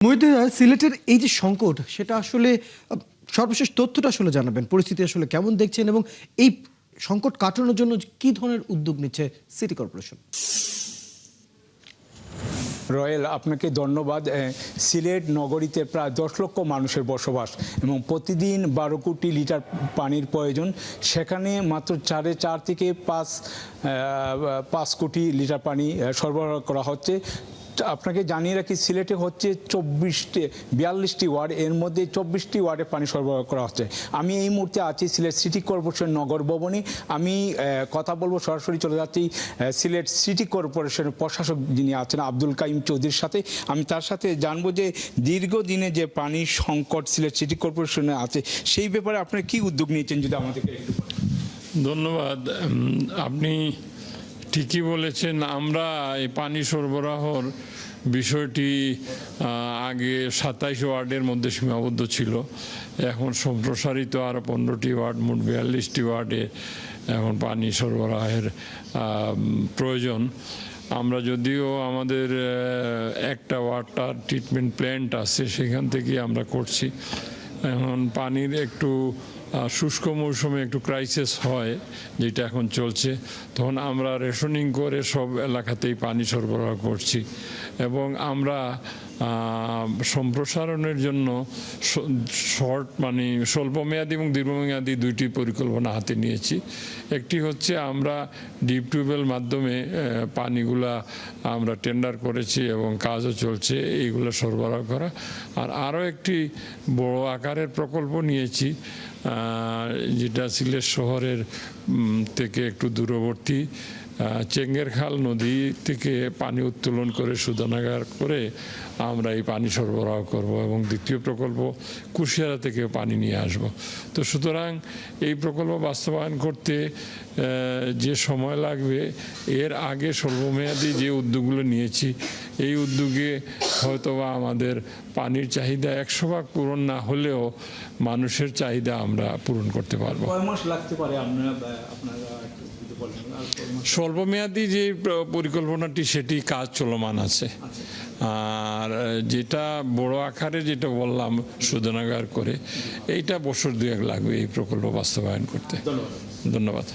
মহিউদ্দিন, সিলেটের এই যে সংকট সেটা আসলে সর্বশেষ তথ্যটা আসলে জানাবেন, পরিস্থিতি আসলে কেমন দেখছেন এবং এই সংকট কাটানোর জন্য কি ধরনের উদ্যোগ নিচ্ছে সিটি কর্পোরেশন? রয়েল, আপনাকে ধন্যবাদ। সিলেট নগরীতে প্রায় 10 লক্ষ মানুষের বসবাস এবং প্রতিদিন 12 কোটি লিটার পানির প্রয়োজন। সেখানে মাত্র 4.5 থেকে 5 কোটি লিটার পানি সরবরাহ করা হচ্ছে। আপনাকে জানিয়ে রাখি, সিলেটে হচ্ছে 42টি ওয়ার্ড, এর মধ্যে 24টি ওয়ার্ডে পানি সরবরাহ করা হচ্ছে। আমি এই মুহূর্তে আছি সিলেট সিটি কর্পোরেশন নগর ভবনে। আমি কথা বলবো, সরাসরি চলে যাচ্ছি সিলেট সিটি কর্পোরেশনের প্রশাসক যিনি আছেন আব্দুল কাইম চৌধুরীর সাথে। আমি তার সাথে জানবো যে দীর্ঘদিনে যে পানির সংকট সিলেট সিটি কর্পোরেশনে আছে সেই ব্যাপারে আপনারা কি উদ্যোগ নিয়েছেন, যদি আমাদেরকে একটু। ধন্যবাদ। আপনি ঠিকই বলেছেন। আমরা এই পানি সরবরাহর বিষয়টি আগে 27 ওয়ার্ডের মধ্যে সীমাবদ্ধ ছিল। এখন সম্প্রসারিত আরও 15টি ওয়ার্ড, মোট 42টি ওয়ার্ডে এখন পানি সরবরাহের প্রয়োজন। আমরা যদিও আমাদের একটা ওয়াটার ট্রিটমেন্ট প্ল্যান্ট আছে, সেখান থেকেই আমরা করছি। এখন পানির একটু শুষ্ক মৌসুমে একটু ক্রাইসিস হয়, যেটা এখন চলছে, তখন আমরা রেশনিং করে সব এলাকাতেই পানি সরবরাহ করছি। এবং আমরা সম্প্রসারণের জন্য স্বল্পমেয়াদী এবং দীর্ঘমেয়াদী দুইটি পরিকল্পনা হাতে নিয়েছি। একটি হচ্ছে আমরা ডিপ টিউবওয়েল মাধ্যমে পানিগুলা আমরা টেন্ডার করেছি এবং কাজও চলছে এইগুলো সরবরাহ করা। আর আরও একটি বড় আকারের প্রকল্প নিয়েছি, যেটা সিলেট শহরের থেকে একটু দূরবর্তী চেঙ্গেরখাল নদী থেকে পানি উত্তোলন করে শোধনাগার করে আমরা এই পানি সরবরাহ করব এবং দ্বিতীয় প্রকল্প কুশিয়ারা থেকে পানি নিয়ে আসব। তো সুতরাং এই প্রকল্প বাস্তবায়ন করতে যে সময় লাগবে, এর আগে স্বল্পমেয়াদী যে উদ্যোগগুলো নিয়েছি এই উদ্যোগে হয়তোবা আমাদের পানির চাহিদা 100% পূরণ না হলেও মানুষের চাহিদা আমরা পূরণ করতে পারবো। কয় মাস লাগতে পারে আপনারা? স্বল্পমেয়াদী যে পরিকল্পনাটি সেটি কাজ চলমান আছে। আর যেটা বড় আকারে যেটা বললাম শোধনাগার করে, এইটা বছর 2-1 লাগবে এই প্রকল্প বাস্তবায়ন করতে। ধন্যবাদ।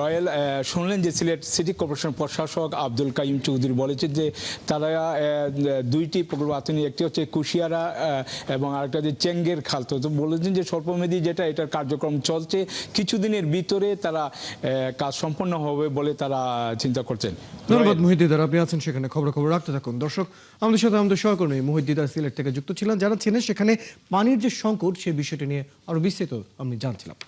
রয়েল, শুনলেন যে সিলেট সিটি কর্পোরেশন প্রশাসক আব্দুল কাইম চৌধুরী বলেছেন যে তারা 2টি প্রকল্প হাতে নিয়ে, একটি হচ্ছে কুশিয়ারা এবং আরেকটা যে চেঙ্গের খাল। তো বলেছেন যে স্বল্পমেয়াদী যেটা, এটার কার্যক্রম চলছে, কিছুদিনের ভিতরে তারা কাজ সম্পন্ন হবে বলে তারা চিন্তা করছেন। ধন্যবাদ মহিউদ্দিন, আপনি আছেন সেখানে, খবর রাখতে থাকুন। দর্শক, আমাদের সাথে আমাদের সহকর্মী মহিউদ্দিন সিলেট থেকে যুক্ত ছিলেন, যারা ছিলেন সেখানে পানির যে সংকট সেই বিষয়টি নিয়ে আরো বিস্তারিত আমি জানছিলাম।